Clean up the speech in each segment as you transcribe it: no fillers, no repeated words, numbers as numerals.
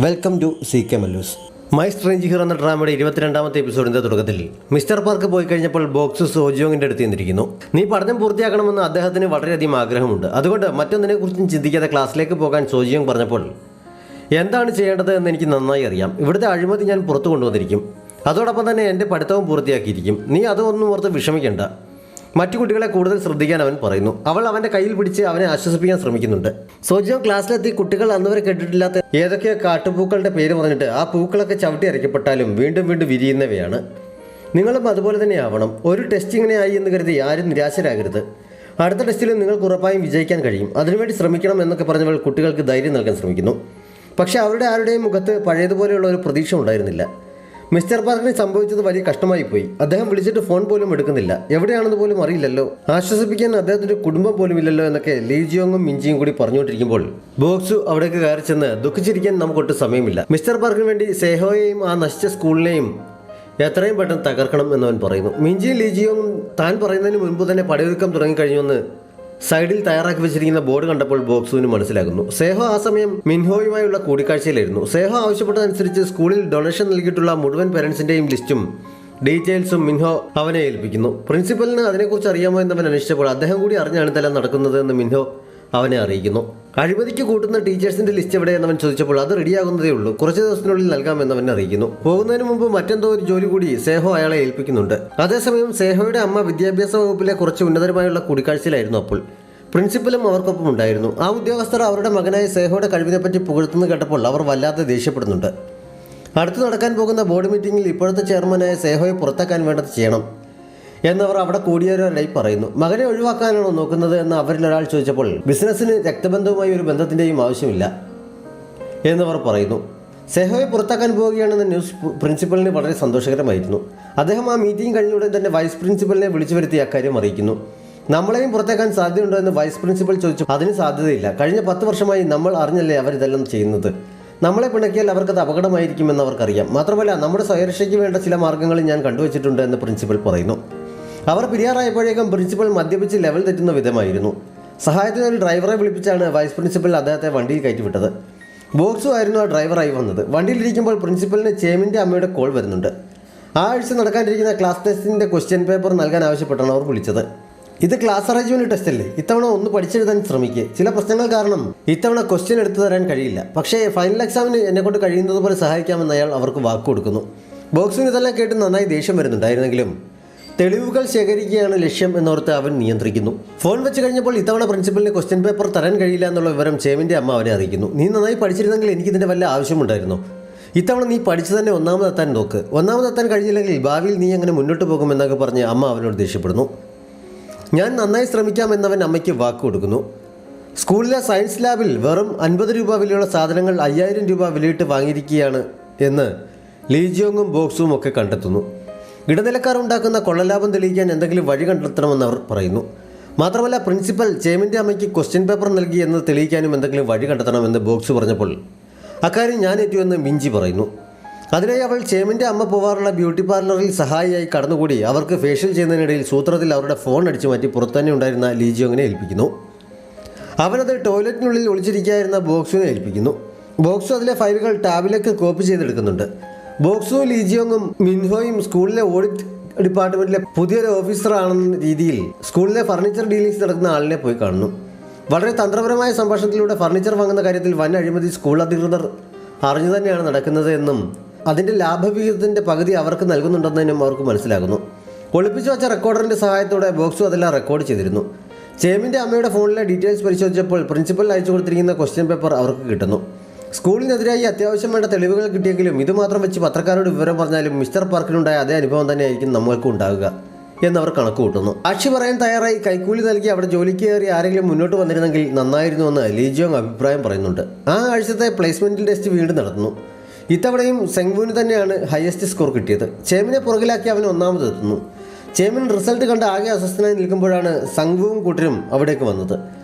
Welcome to C K Mallus. My strange here എന്ന ഡ്രാമയുടെ 22ാമത്തെ എപ്പിസോഡിന്റെ തുടക്കത്തിൽ മിസ്റ്റർ പാർക്ക് പോയി കഴിഞ്ഞപ്പോൾ ബോക്സ് സോജിയോങ്ങിന്റെ അടുത്ത് നിന്നിരിക്കുന്നു. നീ പഠനം പൂർത്തിയാക്കണമെന്ന് അദ്ദേഹത്തിന് വളരെയധികം ആഗ്രഹമുണ്ട്. അതുകൊണ്ട് മറ്റൊന്നിനെക്കുറിച്ചും ചിന്തിക്കാതെ ക്ലാസ്സിലേക്ക് പോകാൻ സോജിയോങ് പറഞ്ഞപ്പോൾ എന്താണ് ചെയ്യേണ്ടത് എന്ന് എനിക്ക് നന്നായി അറിയാം. ഇവിടുത്തെ അഴിമതി ഞാൻ പുറത്തു കൊണ്ടുവന്നിരിക്കും. അതോടൊപ്പം തന്നെ എൻ്റെ പഠിത്തവും പൂർത്തിയാക്കിയിരിക്കും. നീ അതൊന്നും ഓർത്ത് വിഷമിക്കേണ്ട. മറ്റു കുട്ടികളെ കൂടുതൽ ശ്രദ്ധിക്കാൻ അവൻ പറയുന്നു. അവൾ അവൻ്റെ കയ്യിൽ പിടിച്ച് അവനെ ആശ്വസിപ്പിക്കാൻ ശ്രമിക്കുന്നുണ്ട്. സോജിയോ ക്ലാസ്സിലെത്തി കുട്ടികൾ അന്നുവരെ കേട്ടിട്ടില്ലാത്ത ഏതൊക്കെയോ കാട്ടുപൂക്കളുടെ പേര് പറഞ്ഞിട്ട് ആ പൂക്കളൊക്കെ ചവിട്ടി അരയ്ക്കപ്പെട്ടാലും വീണ്ടും വീണ്ടും വിരിയുന്നവയാണ്. നിങ്ങളും അതുപോലെ തന്നെ ആവണം. ഒരു ടെസ്റ്റ് ഇങ്ങനെ ആയി എന്ന് കരുതി ആരും നിരാശരാകരുത്. അടുത്ത ടെസ്റ്റിലും നിങ്ങൾക്ക് ഉറപ്പായും വിജയിക്കാൻ കഴിയും. അതിനുവേണ്ടി ശ്രമിക്കണം എന്നൊക്കെ പറഞ്ഞവൾ കുട്ടികൾക്ക് ധൈര്യം നൽകാൻ ശ്രമിക്കുന്നു. പക്ഷേ അവരുടെ ആരുടെയും മുഖത്ത് പഴയതുപോലെയുള്ള ഒരു പ്രതീക്ഷ ഉണ്ടായിരുന്നില്ല. മിസ്റ്റർ പാർക്കിന് സംഭവിച്ചത് വലിയ കഷ്ടമായി പോയി. അദ്ദേഹം വിളിച്ചിട്ട് ഫോൺ പോലും എടുക്കുന്നില്ല. എവിടെയാണെന്ന് പോലും അറിയില്ലല്ലോ. ആശ്വസിപ്പിക്കാൻ അദ്ദേഹത്തിൻ്റെ കുടുംബം പോലും ഇല്ലല്ലോ എന്നൊക്കെ ലീ ജിയോങ്ങും മിഞ്ചിയും കൂടി പറഞ്ഞുകൊണ്ടിരിക്കുമ്പോൾ ബോക്സു അവിടേക്ക് കയറി ചെന്ന് ദുഃഖിച്ചിരിക്കാൻ നമുക്കൊട്ട് സമയമില്ല. മിസ്റ്റർ പാർക്കിന് വേണ്ടി സേഹോയെയും ആ നശിച്ച സ്കൂളിനെയും എത്രയും പെട്ടെന്ന് തകർക്കണം എന്നവൻ പറയുന്നു. മിഞ്ചിയും ലീ ജിയോങ്ങും താൻ പറയുന്നതിന് മുൻപ് തന്നെ പടയൊരുക്കം തുടങ്ങിക്കഴിഞ്ഞുവെന്ന് സൈഡിൽ തയ്യാറാക്കി വെച്ചിരിക്കുന്ന ബോർഡ് കണ്ടപ്പോൾ ബോക്സുവിന് മനസ്സിലാകുന്നു. സേഹോ ആ സമയം മിൻഹോയുമായുള്ള കൂടിക്കാഴ്ചയിലായിരുന്നു. സേഹോ ആവശ്യപ്പെട്ടതനുസരിച്ച് സ്കൂളിൽ ഡൊണേഷൻ നൽകിയിട്ടുള്ള മുഴുവൻ പേരൻസിൻ്റെയും ലിസ്റ്റും ഡീറ്റെയിൽസും മിൻഹോ അവനെ ഏൽപ്പിക്കുന്നു. പ്രിൻസിപ്പലിന് അതിനെക്കുറിച്ച് അറിയാമോ എന്നവൻ അന്വേഷിച്ചപ്പോൾ അദ്ദേഹം കൂടി അറിഞ്ഞാണ് ഇതെല്ലാം നടക്കുന്നത് എന്ന് മിൻഹോ അവനെ അറിയിക്കുന്നു. അഴിമതിക്ക് കൂട്ടുന്ന ടീച്ചേഴ്സിന്റെ ലിസ്റ്റ് എവിടെയെന്നവൻ ചോദിച്ചപ്പോൾ അത് റെഡിയാകുന്നതേ ഉള്ളൂ, കുറച്ച് ദിവസത്തിനുള്ളിൽ നൽകാമെന്നവൻ അറിയിക്കുന്നു. പോകുന്നതിന് മുമ്പ് മറ്റെന്തോ ഒരു ജോലി കൂടി സേഹോ അയാളെ ഏൽപ്പിക്കുന്നുണ്ട്. അതേസമയം സേഹോയുടെ അമ്മ വിദ്യാഭ്യാസ വകുപ്പിലെ കുറച്ച് ഉന്നതരമായുള്ള കൂടിക്കാഴ്ചയിലായിരുന്നു. അപ്പോൾ പ്രിൻസിപ്പലും അവർക്കൊപ്പം ഉണ്ടായിരുന്നു. ആ ഉദ്യോഗസ്ഥർ അവരുടെ മകനായ സേഹോയുടെ കഴിവിനെപ്പറ്റി പുകഴ്ത്തുന്നു കേട്ടപ്പോൾ അവർ വല്ലാതെ ദേഷ്യപ്പെടുന്നുണ്ട്. അടുത്ത് നടക്കാൻ പോകുന്ന ബോർഡ് മീറ്റിംഗിൽ ഇപ്പോഴത്തെ ചെയർമാനായ സേഹോയെ പുറത്താക്കാൻ വേണ്ടത് ചെയ്യണം എന്നവർ അവിടെ കൂടിയവരായി പറയുന്നു. മകനെ ഒഴിവാക്കാനാണോ നോക്കുന്നത് എന്ന് അവരിൽ ഒരാൾ ചോദിച്ചപ്പോൾ ബിസിനസ്സിന് രക്തബന്ധവുമായി ഒരു ബന്ധത്തിൻ്റെയും ആവശ്യമില്ല എന്നവർ പറയുന്നു. സെഹോയെ പുറത്താക്കാൻ പോവുകയാണെന്ന ന്യൂസ് പ്രിൻസിപ്പലിന് വളരെ സന്തോഷകരമായിരുന്നു. അദ്ദേഹം ആ മീറ്റിംഗ് കഴിഞ്ഞ ഉടൻ തന്നെ വൈസ് പ്രിൻസിപ്പലിനെ വിളിച്ചു വരുത്തി അക്കാര്യം അറിയിക്കുന്നു. നമ്മളെയും പുറത്താക്കാൻ സാധ്യതയുണ്ടോ എന്ന് വൈസ് പ്രിൻസിപ്പൽ ചോദിച്ചു. അതിന് സാധ്യതയില്ല. കഴിഞ്ഞ 10 വർഷമായി നമ്മൾ അറിഞ്ഞല്ലേ അവരിതെല്ലാം ചെയ്യുന്നത്. നമ്മളെ പിണക്കിയാൽ അവർക്കത് അപകടമായിരിക്കുമെന്ന് അവർക്കറിയാം. മാത്രമല്ല നമ്മുടെ സ്വയരക്ഷയ്ക്ക് വേണ്ട ചില മാർഗ്ഗങ്ങൾ ഞാൻ കണ്ടുവച്ചിട്ടുണ്ട് എന്ന് പ്രിൻസിപ്പൽ പറയുന്നു. അവർ പിരിയാറായപ്പോഴേക്കും പ്രിൻസിപ്പൽ മദ്യപിച്ച് ലെവൽ തെറ്റുന്ന വിധമായിരുന്നു. സഹായത്തിന് ഒരു ഡ്രൈവറെ വിളിപ്പിച്ചാണ് വൈസ് പ്രിൻസിപ്പൽ അദ്ദേഹത്തെ വണ്ടിയിൽ കയറ്റിവിട്ടത്. ബോക്സു ആയിരുന്നു ആ ഡ്രൈവറായി വന്നത്. വണ്ടിയിലിരിക്കുമ്പോൾ പ്രിൻസിപ്പലിന് ചേമിൻ്റെ അമ്മയുടെ കോൾ വരുന്നുണ്ട്. ആ ആഴ്ച നടക്കാനിരിക്കുന്ന ക്ലാസ് ടെസ്റ്റിൻ്റെ ക്വസ്റ്റ്യൻ പേപ്പർ നൽകാൻ ആവശ്യപ്പെട്ടാണ് അവർ വിളിച്ചത്. ഇത് ക്ലാസ് അറേഞ്ച്മെൻറ്റ് ടെസ്റ്റ് അല്ലേ, ഇത്തവണ ഒന്ന് പഠിച്ചെഴുതാൻ ശ്രമിക്കുക. ചില പ്രശ്നങ്ങൾ കാരണം ഇത്തവണ ക്വസ്റ്റ്യൻ എടുത്തു തരാൻ കഴിയില്ല, പക്ഷേ ഫൈനൽ എക്സാമിന് എന്നെക്കൊണ്ട് കഴിയുന്നത് പോലെ സഹായിക്കാമെന്ന് അയാൾ അവർക്ക് വാക്ക് കൊടുക്കുന്നു. ബോക്സിന് ഇതെല്ലാം കേട്ട് നന്നായി ദേഷ്യം വരുന്നുണ്ടായിരുന്നെങ്കിലും തെളിവുകൾ ശേഖരിക്കുകയാണ് ലക്ഷ്യം എന്നോർത്ത് അവൻ നിയന്ത്രിക്കുന്നു. ഫോൺ വെച്ച് കഴിഞ്ഞപ്പോൾ ഇത്തവണ പ്രിൻസിപ്പലിന് ക്വസ്റ്റ്യൻ പേപ്പർ തരാൻ കഴിയില്ല എന്നുള്ള വിവരം ചേമിൻ്റെ അമ്മ അവനെ അറിയിക്കുന്നു. നീ നന്നായി പഠിച്ചിരുന്നെങ്കിൽ എനിക്കിതിൻ്റെ വല്ല ആവശ്യമുണ്ടായിരുന്നു. ഇത്തവണ നീ പഠിച്ചു തന്നെ ഒന്നാമതെത്താൻ നോക്ക്. ഒന്നാമതെത്താൻ കഴിഞ്ഞില്ലെങ്കിൽ ഭാവിയിൽ നീ എങ്ങനെ മുന്നോട്ട് പോകുമെന്നൊക്കെ പറഞ്ഞ് അമ്മ അവനോട് ദേഷ്യപ്പെടുന്നു. ഞാൻ നന്നായി ശ്രമിക്കാമെന്നവൻ അമ്മയ്ക്ക് വാക്ക് കൊടുക്കുന്നു. സ്കൂളിലെ സയൻസ് ലാബിൽ വെറും 50 രൂപ വിലയുള്ള സാധനങ്ങൾ 5000 രൂപ വിലയിട്ട് വാങ്ങിയിരിക്കുകയാണ് എന്ന് ലീ ജിയോങ്ങും ബോക്സും ഒക്കെ കണ്ടെത്തുന്നു. ഇടനിലക്കാർ ഉണ്ടാക്കുന്ന കൊള്ളലാഭം തെളിയിക്കാൻ എന്തെങ്കിലും വഴി കണ്ടെത്തണമെന്ന് അവർ പറയുന്നു. മാത്രമല്ല പ്രിൻസിപ്പൽ ചേമിൻ്റെ അമ്മയ്ക്ക് ക്വസ്റ്റ്യൻ പേപ്പർ നൽകി എന്ന് തെളിയിക്കാനും എന്തെങ്കിലും വഴി കണ്ടെത്തണമെന്ന് ബോക്സ് പറഞ്ഞപ്പോൾ അക്കാര്യം ഞാൻ ഏറ്റുവെന്ന് മിഞ്ചി പറയുന്നു. അതിനായി അവൾ ചേമിൻ്റെ അമ്മ പോവാറുള്ള ബ്യൂട്ടി പാർലറിൽ സഹായിയായി കടന്നുകൂടി അവർക്ക് ഫേഷ്യൽ ചെയ്യുന്നതിനിടയിൽ സൂത്രത്തിൽ അവരുടെ ഫോൺ അടിച്ചു മാറ്റി പുറത്തുതന്നെ ഉണ്ടായിരുന്ന ലീ ജിയോങ്ങിനെ ഏൽപ്പിക്കുന്നു. അവനത് ടോയ്ലറ്റിനുള്ളിൽ ഒളിച്ചിരിക്കായിരുന്ന ബോക്സുവിനെ ഏൽപ്പിക്കുന്നു. ബോക്സു അതിലെ ഫയലുകൾ ടാബിലേക്ക് കോപ്പി ചെയ്തെടുക്കുന്നുണ്ട്. ബോക്സും ലീ ജിയോങ്ങും മിൻഹോയും സ്കൂളിലെ ഓഡിറ്റ് ഡിപ്പാർട്ട്മെൻറ്റിലെ പുതിയൊരു ഓഫീസറാണെന്ന രീതിയിൽ സ്കൂളിലെ ഫർണിച്ചർ ഡീലിങ്സ് നടക്കുന്ന ആളിനെ പോയി കാണുന്നു. വളരെ തന്ത്രപരമായ സംഭാഷണത്തിലൂടെ ഫർണിച്ചർ വാങ്ങുന്ന കാര്യത്തിൽ വൻ അഴിമതി സ്കൂൾ അധികൃതർ അറിഞ്ഞു തന്നെയാണ് നടക്കുന്നത് എന്നും അതിൻ്റെ ലാഭവിഹിതത്തിൻ്റെ പകുതി അവർക്ക് നൽകുന്നുണ്ടെന്നതിനും അവർക്ക് മനസ്സിലാകുന്നു. ഒളിപ്പിച്ചു വച്ച റെക്കോർഡറിൻ്റെ സഹായത്തോടെ ബോക്സു അതെല്ലാം റെക്കോർഡ് ചെയ്തിരുന്നു. ചേമിൻ്റെ അമ്മയുടെ ഫോണിലെ ഡീറ്റെയിൽസ് പരിശോധിച്ചപ്പോൾ പ്രിൻസിപ്പൽ അയച്ചു കൊടുത്തിരിക്കുന്ന ക്വസ്റ്റ്യൻ പേപ്പർ അവർക്ക് കിട്ടുന്നു. സ്കൂളിനെതിരായി അത്യാവശ്യം വേണ്ട തെളിവുകൾ കിട്ടിയെങ്കിലും ഇതുമാത്രം വെച്ച് പത്രക്കാരോട് വിവരം പറഞ്ഞാലും മിസ്റ്റർ പാർക്കിനുണ്ടായ അതേ അനുഭവം തന്നെയായിരിക്കും നമ്മൾക്കും ഉണ്ടാവുക എന്നവർ കണക്ക് കൂട്ടുന്നു. സാക്ഷി പറയാൻ തയ്യാറായി കൈക്കൂലി നൽകി അവിടെ ജോലിക്ക് കയറി ആരെങ്കിലും മുന്നോട്ട് വന്നിരുന്നെങ്കിൽ നന്നായിരുന്നുവെന്ന് ലീ ജിയോങ് അഭിപ്രായം പറയുന്നുണ്ട്. ആ ആഴ്ചത്തെ പ്ലേസ്മെൻറ്റ് ടെസ്റ്റ് വീണ്ടും നടത്തുന്നു. ഇത്തവണയും സെങ്വുവിന് തന്നെയാണ് ഹയസ്റ്റ് സ്കോർ കിട്ടിയത്. ചേമിനെ പുറകിലാക്കി അവൻ ഒന്നാമതെത്തുന്നു. ചേമിൻ റിസൾട്ട് കണ്ട് ആകെ അസ്വസ്ഥനായി നിൽക്കുമ്പോഴാണ് സംഘവും കൂട്ടരും അവിടേക്ക് വന്നത്.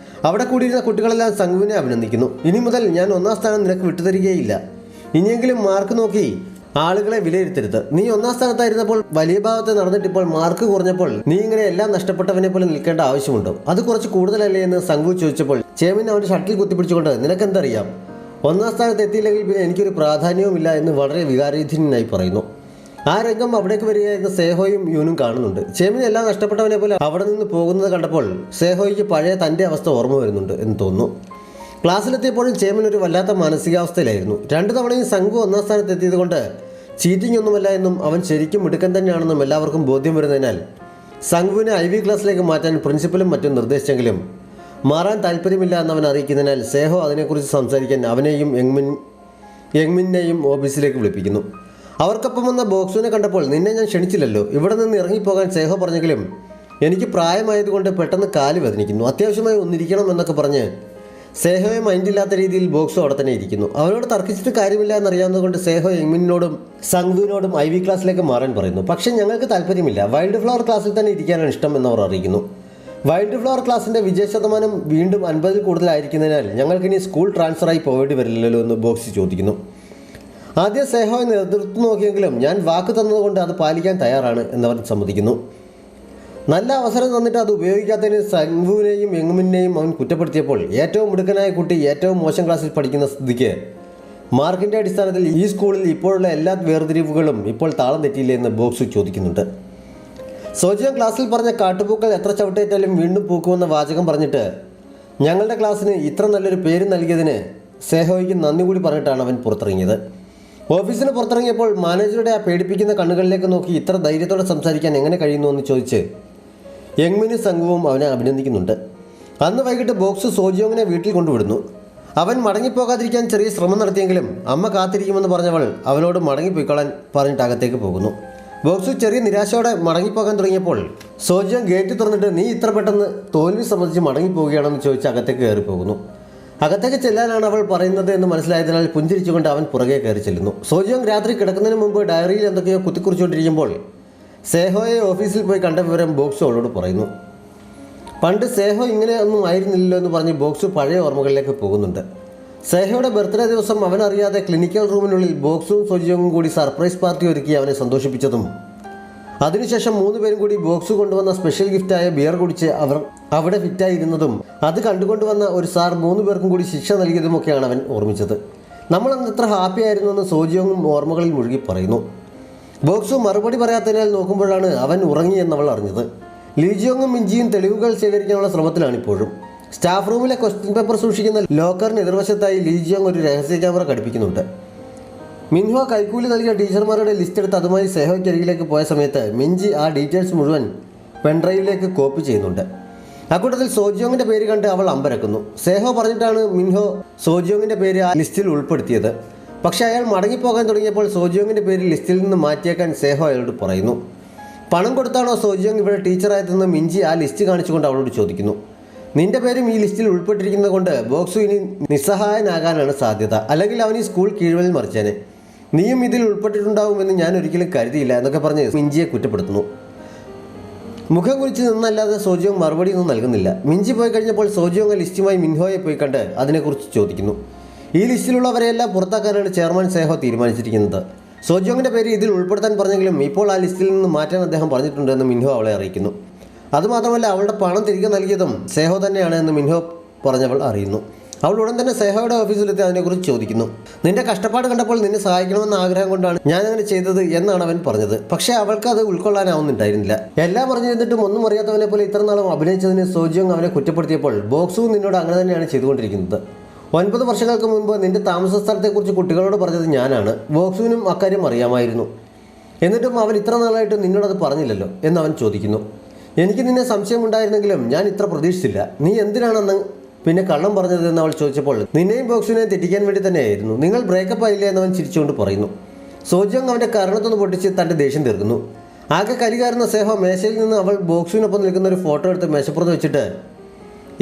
അവിടെ കൂടിയിരുന്ന കുട്ടികളെല്ലാം സംഘുവിനെ അഭിനന്ദിക്കുന്നു. ഇനി മുതൽ ഞാൻ 1ാം സ്ഥാനം നിനക്ക് വിട്ടുതരികയില്ല. ഇനിയെങ്കിലും മാർക്ക് നോക്കി ആളുകളെ വിലയിരുത്തരുത്. നീ 1ാം സ്ഥാനത്തായിരുന്നപ്പോൾ വലിയ ഭാഗത്ത് നടന്നിട്ടിപ്പോൾ മാർക്ക് കുറഞ്ഞപ്പോൾ നീ ഇങ്ങനെ എല്ലാം നഷ്ടപ്പെട്ടവനെ പോലെ നിൽക്കേണ്ട ആവശ്യമുണ്ടോ? അത് കുറച്ച് കൂടുതലല്ലേ എന്ന് സംഘു ചോദിച്ചപ്പോൾ ചേമിൻ അവൻ്റെ ഷട്ടിൽ കുത്തിപ്പിടിച്ചുകൊണ്ട് നിനക്കെന്തറിയാം, ഒന്നാം സ്ഥാനത്ത് എത്തിയില്ലെങ്കിൽ പിന്നെ എനിക്കൊരു പ്രാധാന്യവുമില്ല എന്ന് വളരെ വികാരധീനനായി പറയുന്നു. ആ രംഗം അവിടേക്ക് വരികയായിരുന്ന സേഹോയും യൂനും കാണുന്നുണ്ട്. ചേമിന് എല്ലാം നഷ്ടപ്പെട്ടവനെ പോലെ അവിടെ നിന്ന് പോകുന്നത് കണ്ടപ്പോൾ സേഹോയ്ക്ക് പഴയ തൻ്റെ അവസ്ഥ ഓർമ്മ വരുന്നുണ്ട് എന്ന് തോന്നുന്നു. ക്ലാസ്സിലെത്തിയപ്പോഴും ചേമൻ ഒരു വല്ലാത്ത മാനസികാവസ്ഥയിലായിരുന്നു. 2 തവണയും സംഘു ഒന്നാം സ്ഥാനത്ത് എത്തിയത് കൊണ്ട് ചീറ്റിംഗ് ഒന്നുമല്ല എന്നും അവൻ ശരിക്കും മിടുക്കൻ തന്നെയാണെന്നും എല്ലാവർക്കും ബോധ്യം വരുന്നതിനാൽ സംഘുവിനെ IB ക്ലാസ്സിലേക്ക് മാറ്റാൻ പ്രിൻസിപ്പലും മറ്റും നിർദ്ദേശിച്ചെങ്കിലും മാറാൻ താല്പര്യമില്ല എന്നവൻ അറിയിക്കുന്നതിനാൽ സേഹോ അതിനെക്കുറിച്ച് സംസാരിക്കാൻ അവനെയും യങ്മിനെയും ഓഫീസിലേക്ക് വിളിപ്പിക്കുന്നു. അവർക്കൊപ്പം വന്ന ബോക്സുവിനെ കണ്ടപ്പോൾ നിന്നെ ഞാൻ ക്ഷണിച്ചില്ലല്ലോ, ഇവിടെ നിന്ന് ഇറങ്ങിപ്പോകാൻ സേഹോ പറഞ്ഞെങ്കിലും എനിക്ക് പ്രായമായതുകൊണ്ട് പെട്ടെന്ന് കാല് വേദനിക്കുന്നു, അത്യാവശ്യമായി ഒന്നിരിക്കണം എന്നൊക്കെ പറഞ്ഞ് സേഹോയെ മൈൻഡില്ലാത്ത രീതിയിൽ ബോക്സു അവിടെ തന്നെ ഇരിക്കുന്നു. അവനോട് തർക്കിച്ചിട്ട് കാര്യമില്ല എന്നറിയാവുന്നതുകൊണ്ട് സേഹോ യങ്മിനോടും സംഘുവിനോടും IB ക്ലാസ്സിലേക്ക് മാറാൻ പറയുന്നു. പക്ഷേ ഞങ്ങൾക്ക് താല്പര്യമില്ല, വൈൽഡ് ഫ്ലവർ ക്ലാസ്സിൽ തന്നെ ഇരിക്കാനാണ് ഇഷ്ടം എന്നവർ അറിയിക്കുന്നു. വൈൽഡ് ഫ്ലവർ ക്ലാസ്സിൻ്റെ വിജയശതമാനം വീണ്ടും 50-ൽ കൂടുതലായിരിക്കുന്നതിനാൽ ഞങ്ങൾക്കിനി സ്കൂൾ ട്രാൻസ്ഫറായി പോവേണ്ടി വരില്ലല്ലോ എന്ന് ബോക്സ് ചോദിക്കുന്നു. ആദ്യം സേഹോയെ നേതൃത്വം നോക്കിയെങ്കിലും ഞാൻ വാക്ക് തന്നതുകൊണ്ട് അത് പാലിക്കാൻ തയ്യാറാണ് എന്നവൻ സമ്മതിക്കുന്നു. നല്ല അവസരം തന്നിട്ട് അത് ഉപയോഗിക്കാത്തതിന് സംഘുവിനെയും യങ്മിനെയും അവൻ കുറ്റപ്പെടുത്തിയപ്പോൾ ഏറ്റവും മിടുക്കനായ കുട്ടി ഏറ്റവും മോശം ക്ലാസ്സിൽ പഠിക്കുന്ന സ്ഥിതിക്ക് മാർക്കിൻ്റെ അടിസ്ഥാനത്തിൽ ഈ സ്കൂളിൽ ഇപ്പോഴുള്ള എല്ലാ വേർതിരിവുകളും ഇപ്പോൾ താളം തെറ്റിയില്ലേ എന്ന് ബോക്സ് ചോദിക്കുന്നുണ്ട്. സോജിയം ക്ലാസ്സിൽ പറഞ്ഞ കാട്ടുപൂക്കൾ എത്ര ചവിട്ടേറ്റാലും വീണ്ടും പൂക്കുമെന്ന വാചകം പറഞ്ഞിട്ട് ഞങ്ങളുടെ ക്ലാസ്സിന് ഇത്ര നല്ലൊരു പേര് നൽകിയതിന് സേഹോയ്ക്ക് നന്ദി കൂടി പറഞ്ഞിട്ടാണ് അവൻ പുറത്തിറങ്ങിയത്. ഓഫീസിന് പുറത്തിറങ്ങിയപ്പോൾ മാനേജറുടെ ആ പേടിപ്പിക്കുന്ന കണ്ണുകളിലേക്ക് നോക്കി ഇത്ര ധൈര്യത്തോടെ സംസാരിക്കാൻ എങ്ങനെ കഴിയുന്നു എന്ന് ചോദിച്ച് യങ്മിനും സംഘവും അവനെ അഭിനന്ദിക്കുന്നുണ്ട്. അന്ന് വൈകിട്ട് ബോക്സ് സോജിയോങ്ങിനെ വീട്ടിൽ കൊണ്ടുവിടുന്നു. അവൻ മടങ്ങിപ്പോകാതിരിക്കാൻ ചെറിയ ശ്രമം നടത്തിയെങ്കിലും അമ്മ കാത്തിരിക്കുമെന്ന് പറഞ്ഞവൾ അവനോട് മടങ്ങിപ്പോയിക്കൊള്ളാൻ പറഞ്ഞിട്ട് അകത്തേക്ക് പോകുന്നു. ബോക്സ് ചെറിയ നിരാശയോടെ മടങ്ങിപ്പോകാൻ തുടങ്ങിയപ്പോൾ സോജിയോങ് ഗേറ്റ് തുറന്നിട്ട് നീ ഇത്ര പെട്ടെന്ന് തോൽവി സംബന്ധിച്ച് മടങ്ങിപ്പോവുകയാണെന്ന് ചോദിച്ച് അകത്തേക്ക് കയറി പോകുന്നു. അകത്തേക്ക് ചെല്ലാനാണ് അവൾ പറയുന്നത് എന്ന് മനസ്സിലായതിനാൽ പുഞ്ചിരിച്ചുകൊണ്ട് അവൻ പുറകെ കയറി ചെല്ലുന്നു. സോജിയോങ് രാത്രി കിടക്കുന്നതിന് മുമ്പ് ഡയറിയിൽ എന്തൊക്കെയോ കുത്തിക്കുറിച്ചുകൊണ്ടിരിക്കുമ്പോൾ സേഹോയെ ഓഫീസിൽ പോയി കണ്ട വിവരം ബോക്സ് അവളോട് പറയുന്നു. പണ്ട് സേഹോ ഇങ്ങനെയൊന്നും ആയിരുന്നില്ലല്ലോ എന്ന് പറഞ്ഞ് ബോക്സ് പഴയ ഓർമ്മകളിലേക്ക് പോകുന്നുണ്ട്. സേഹയുടെ ബർത്ത്ഡേ ദിവസം അവനറിയാതെ ക്ലിനിക്കൽ റൂമിനുള്ളിൽ ബോക്സും സോജിയോങ്ങും കൂടി സർപ്രൈസ് പാർട്ടി ഒരുക്കി അവനെ സന്തോഷിപ്പിച്ചതും അതിനുശേഷം 3 പേരും കൂടി ബോക്സ് കൊണ്ടുവന്ന സ്പെഷ്യൽ ഗിഫ്റ്റായ ബിയർ കുടിച്ച് അവർ അവിടെ ഫിറ്റായിരുന്നതും അത് കണ്ടുകൊണ്ടുവന്ന ഒരു സാർ 3 പേർക്കും കൂടി ശിക്ഷ നൽകിയതുമൊക്കെയാണ് അവൻ ഓർമ്മിച്ചത്. നമ്മളന്ന് എത്ര ഹാപ്പി ആയിരുന്നു എന്ന് സോജിയോങ്ങും ഓർമ്മകളിൽ മുഴുകി പറയുന്നു. ബോക്സു മറുപടി പറയാത്തതിനാൽ നോക്കുമ്പോഴാണ് അവൻ ഉറങ്ങിയെന്നവൾ അറിഞ്ഞത്. ലീജിയോങ്ങും മിഞ്ചിയും തെളിവുകൾ ശേഖരിക്കാനുള്ള ശ്രമത്തിലാണിപ്പോഴും. സ്റ്റാഫ് റൂമിലെ ക്വസ്റ്റ്യൻ പേപ്പർ സൂക്ഷിക്കുന്ന ലോക്കറിന് എതിർവശത്തായി ലീജിയോങ് ഒരു രഹസ്യ ക്യാമറ ഘടിപ്പിക്കുന്നുണ്ട്. മിൻഹോ കൈക്കൂലി നൽകിയ ടീച്ചർമാരുടെ ലിസ്റ്റ് എടുത്ത് അതുമായി സേഹോയ്ക്കരികിലേക്ക് പോയ സമയത്ത് മിഞ്ചി ആ ഡീറ്റെയിൽസ് മുഴുവൻ പെൻഡ്രൈവിലേക്ക് കോപ്പി ചെയ്യുന്നുണ്ട്. അക്കൂട്ടത്തിൽ സോജിയോങ്ങിൻ്റെ പേര് കണ്ട് അവൾ അമ്പരക്കുന്നു. സേഹോ പറഞ്ഞിട്ടാണ് മിൻഹോ സോജിയോങ്ങിൻ്റെ പേര് ആ ലിസ്റ്റിൽ ഉൾപ്പെടുത്തിയത്. പക്ഷേ അയാൾ മടങ്ങിപ്പോകാൻ തുടങ്ങിയപ്പോൾ സോജിയോങ്ങിൻ്റെ പേര് ലിസ്റ്റിൽ നിന്ന് മാറ്റിയേക്കാൻ സേഹോ അയാളോട് പറയുന്നു. പണം കൊടുത്താണോ സോജിയോങ് ഇവിടെ ടീച്ചറായതെന്ന് മിഞ്ചി ആ ലിസ്റ്റ് കാണിച്ചുകൊണ്ട് അവളോട് ചോദിക്കുന്നു. നിന്റെ പേരും ഈ ലിസ്റ്റിൽ ഉൾപ്പെട്ടിരിക്കുന്നത് കൊണ്ട് ബോക്സു ഇനി നിസ്സഹായനാകാനാണ് സാധ്യത, അല്ലെങ്കിൽ അവൻ ഈ സ്കൂൾ കീഴ്വലിൽ മറിച്ചേനെ. നീയും ഇതിൽ ഉൾപ്പെട്ടിട്ടുണ്ടാവുമെന്ന് ഞാൻ ഒരിക്കലും കരുതിയില്ല എന്നൊക്കെ പറഞ്ഞ് മിഞ്ചിയെ കുറ്റപ്പെടുത്തുന്നു. മുഖം കുറിച്ച് നിന്നല്ലാതെ സോജിയോങ് മറുപടിയൊന്നും നൽകുന്നില്ല. മിഞ്ചി പോയി കഴിഞ്ഞപ്പോൾ സോജിയോങ് ലിസ്റ്റുമായി മിൻഹോയെ പോയി കണ്ട് അതിനെക്കുറിച്ച് ചോദിക്കുന്നു. ഈ ലിസ്റ്റിലുള്ളവരെയെല്ലാം പുറത്താക്കാനാണ് ചെയർമാൻ സേഹോ തീരുമാനിച്ചിരിക്കുന്നത്. സോജിയോങ്ങിൻ്റെ പേര് ഇതിൽ ഉൾപ്പെടുത്താൻ പറഞ്ഞെങ്കിലും ഇപ്പോൾ ആ ലിസ്റ്റിൽ നിന്ന് മാറ്റാൻ അദ്ദേഹം പറഞ്ഞിട്ടുണ്ടെന്ന് മിൻഹോ അവളെ അറിയിക്കുന്നു. അതുമാത്രമല്ല അവളുടെ പണം തിരികെ നൽകിയതും സേഹോ തന്നെയാണ് എന്ന് മിൻഹോ പറഞ്ഞവൾ അറിയുന്നു. അവൾ ഉടൻ തന്നെ സേഹോയുടെ ഓഫീസിലെത്തി അതിനെക്കുറിച്ച് ചോദിക്കുന്നു. നിന്റെ കഷ്ടപ്പാട് കണ്ടപ്പോൾ നിന്നെ സഹായിക്കണമെന്ന ആഗ്രഹം കൊണ്ടാണ് ഞാൻ അങ്ങനെ ചെയ്തത് എന്നാണ് അവൻ പറഞ്ഞത്. പക്ഷേ അവൾക്ക് അത് ഉൾക്കൊള്ളാനാവുന്നുണ്ടായിരുന്നില്ല. എല്ലാം പറഞ്ഞിരുന്നിട്ടും ഒന്നും അറിയാത്തവനെ പോലെ ഇത്ര നാളും അഭിനയിച്ചതിന് സോജിയോങ് അവനെ കുറ്റപ്പെടുത്തിയപ്പോൾ ബോക്സും നിന്നോട് അങ്ങനെ തന്നെയാണ് ചെയ്തുകൊണ്ടിരിക്കുന്നത്. 9 വർഷങ്ങൾക്ക് മുൻപ് നിന്റെ താമസ സ്ഥലത്തെക്കുറിച്ച് കുട്ടികളോട് പറഞ്ഞത് ഞാനാണ്. ബോക്സുവിനും അക്കാര്യം അറിയാമായിരുന്നു. എന്നിട്ടും അവൻ ഇത്ര നാളായിട്ട് നിന്നോടത് പറഞ്ഞില്ലല്ലോ എന്നവൻ ചോദിക്കുന്നു. എനിക്ക് നിന്നെ സംശയമുണ്ടായിരുന്നെങ്കിലും ഞാൻ ഇത്ര പ്രതീക്ഷിച്ചില്ല. നീ എന്തിനാണെന്ന് പിന്നെ കള്ളം പറഞ്ഞതെന്ന് അവൾ ചോദിച്ചപ്പോൾ നിന്നെയും ബോക്സിനെയും തെറ്റിക്കാൻ വേണ്ടി തന്നെയായിരുന്നു. നിങ്ങൾ ബ്രേക്കപ്പ് ആയില്ലേ എന്നവൻ ചിരിച്ചുകൊണ്ട് പറയുന്നു. സോജിയോങ് അവൻ്റെ കരണത്തൊന്ന് പൊട്ടിച്ച് തൻ്റെ ദേഷ്യം തീർക്കുന്നു. ആകെ കലികാരുന്ന സേഹോ മേശയിൽ നിന്ന് അവൾ ബോക്സിനൊപ്പം നിൽക്കുന്ന ഒരു ഫോട്ടോ എടുത്ത് മേശപ്പുറത്ത് വെച്ചിട്ട്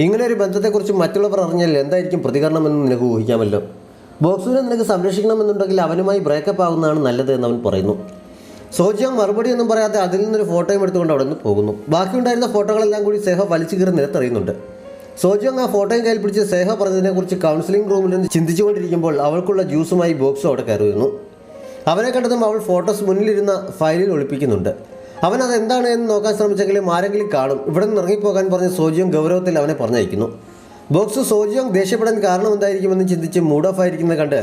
ഇങ്ങനെ ഒരു ബന്ധത്തെക്കുറിച്ച് മറ്റുള്ളവർ അറിഞ്ഞാൽ എന്തായിരിക്കും പ്രതികരണമെന്ന് നിനക്ക് ഊഹിക്കാമല്ലോ. ബോക്സുവിനെ നിനക്ക് സംരക്ഷിക്കണമെന്നുണ്ടെങ്കിൽ അവനുമായി ബ്രേക്കപ്പ് ആവുന്നതാണ് നല്ലത് എന്നവൻ പറയുന്നു. സോജിയോങ് മറുപടിയൊന്നും പറയാതെ അതിൽ നിന്നൊരു ഫോട്ടോയും എടുത്തുകൊണ്ട് അവിടെ നിന്ന് പോകുന്നു. ബാക്കിയുണ്ടായിരുന്ന ഫോട്ടോകളെല്ലാം കൂടി സേഹോ വലിച്ചു കീറി നിലത്തെറിയുന്നുണ്ട്. സോജിയോങ് ആ ഫോട്ടോയും കയ്യിൽ പിടിച്ച് സേഹോ പറഞ്ഞതിനെക്കുറിച്ച് കൗൺസിലിംഗ് റൂമിൽ നിന്ന് ചിന്തിച്ചുകൊണ്ടിരിക്കുമ്പോൾ അവൾക്കുള്ള ജ്യൂസുമായി ബോക്സും അവിടെ കയറുന്നു. അവനെ കണ്ടതും അവൾ ഫോട്ടോസ് മുന്നിലിരുന്ന ഫയലിൽ ഒളിപ്പിക്കുന്നുണ്ട്. അവൻ അതെന്താണ് എന്ന് നോക്കാൻ ശ്രമിച്ചെങ്കിലും ആരെങ്കിലും കാണും, ഇവിടെ നിന്ന് ഇറങ്ങിപ്പോകാൻ പറഞ്ഞ് സോജിയോങ് ഗൗരവത്തിൽ അവനെ പറഞ്ഞയക്കുന്നു. ബോക്സ് സോജിയോങ് ദേഷ്യപ്പെടാൻ കാരണം എന്തായിരിക്കുമെന്ന് ചിന്തിച്ച് മൂഡ് ഓഫ് ആയിരിക്കുന്നത് കണ്ട്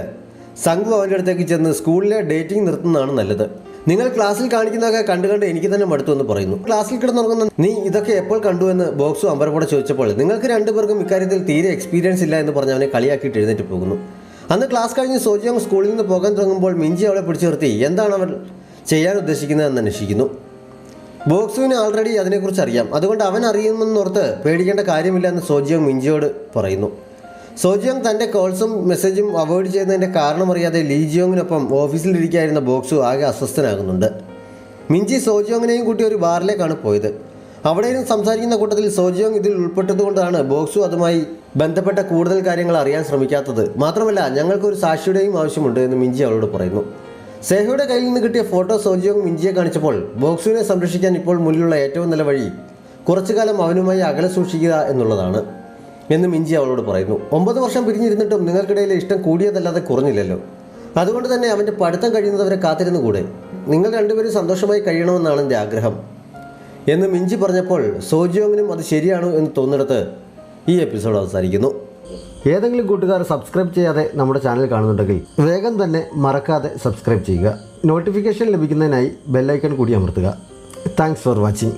സംഘു അവൻ്റെ അടുത്തേക്ക് ചെന്ന് സ്കൂളിലെ ഡേറ്റിംഗ് നിർത്തുന്നതാണ് നല്ലത്. നിങ്ങൾ ക്ലാസ്സിൽ കാണിക്കുന്നതൊക്കെ കണ്ട് എനിക്ക് തന്നെ മടുത്തു എന്ന് പറയുന്നു. ക്ലാസ്സിൽ കിടന്നുറങ്ങുന്ന നീ ഇതൊക്കെ എപ്പോൾ കണ്ടു എന്ന് ബോക്സും അമ്പരപ്പോടെ ചോദിച്ചപ്പോൾ നിങ്ങൾക്ക് രണ്ടുപേർക്കും ഇക്കാര്യത്തിൽ തീരെ എക്സ്പീരിയൻസ് ഇല്ല എന്ന് പറഞ്ഞ് അവനെ കളിയാക്കിയിട്ട് എഴുന്നേറ്റ് പോകുന്നു. അന്ന് ക്ലാസ് കഴിഞ്ഞ് സോജിയോങ് സ്കൂളിൽ നിന്ന് പോകാൻ തുടങ്ങുമ്പോൾ മിഞ്ചി അവളെ പിടിച്ചു നിർത്തി എന്താണ് അവൻ ചെയ്യാൻ ഉദ്ദേശിക്കുന്നതെന്ന് അന്വേഷിക്കുന്നു. ബോക്സുവിന് ആൾറെഡി അതിനെക്കുറിച്ച് അറിയാം, അതുകൊണ്ട് അവൻ അറിയുമെന്നോർത്ത് പേടിക്കേണ്ട കാര്യമില്ല എന്ന് സോജിയോങ് മിഞ്ചിയോട് പറയുന്നു. സോജിയോങ് തൻ്റെ കോൾസും മെസ്സേജും അവോയ്ഡ് ചെയ്യുന്നതിൻ്റെ കാരണമറിയാതെ ലീജിയോങ്ങിനൊപ്പം ഓഫീസിലിരിക്കായിരുന്ന ബോക്സു ആകെ അസ്വസ്ഥനാകുന്നുണ്ട്. മിഞ്ചി സോജിയോങ്ങിനെയും കൂട്ടി ഒരു ബാറിലേക്കാണ് പോയത്. അവിടെയും സംസാരിക്കുന്ന കൂട്ടത്തിൽ സോജിയോങ് ഇതിൽ ഉൾപ്പെട്ടതുകൊണ്ടാണ് ബോക്സു അതുമായി ബന്ധപ്പെട്ട കൂടുതൽ കാര്യങ്ങൾ അറിയാൻ ശ്രമിക്കാത്തത്. മാത്രമല്ല ഞങ്ങൾക്കൊരു സാക്ഷിയുടെയും ആവശ്യമുണ്ട് എന്ന് മിഞ്ചി അവളോട് പറയുന്നു. സേഹയുടെ കയ്യിൽ നിന്ന് കിട്ടിയ ഫോട്ടോ സോജിയോങ് മിഞ്ചിയെ കാണിച്ചപ്പോൾ ബോക്സുവിനെ സംരക്ഷിക്കാൻ ഇപ്പോൾ മുന്നിലുള്ള ഏറ്റവും നല്ല വഴി കുറച്ചു കാലം അവനുമായി അകലെ സൂക്ഷിക്കുക എന്നുള്ളതാണ് എന്ന് മിഞ്ചി അവളോട് പറയുന്നു. 9 വർഷം പിരിഞ്ഞിരുന്നിട്ടും നിങ്ങൾക്കിടയിലെ ഇഷ്ടം കൂടിയതല്ലാതെ കുറഞ്ഞില്ലല്ലോ. അതുകൊണ്ട് തന്നെ അവൻ്റെ പഠിത്തം കഴിയുന്നവരെ കാത്തിരുന്നു കൂടെ. നിങ്ങൾ രണ്ടുപേരും സന്തോഷമായി കഴിയണമെന്നാണ് എൻ്റെ ആഗ്രഹം എന്ന് മിഞ്ചി പറഞ്ഞപ്പോൾ സോജിയോങ്ങിനും അത് ശരിയാണോ എന്ന് തോന്നിടത്ത് ഈ എപ്പിസോഡ് അവസാനിക്കുന്നു. ഏതെങ്കിലും കൂട്ടുകാർ സബ്സ്ക്രൈബ് ചെയ്യാതെ നമ്മുടെ ചാനൽ കാണുന്നുണ്ടെങ്കിൽ വേഗം തന്നെ മറക്കാതെ സബ്സ്ക്രൈബ് ചെയ്യുക. നോട്ടിഫിക്കേഷൻ ലഭിക്കുന്നതിനായി ബെല്ലൈക്കൺ കൂടി അമർത്തുക. Thanks for watching.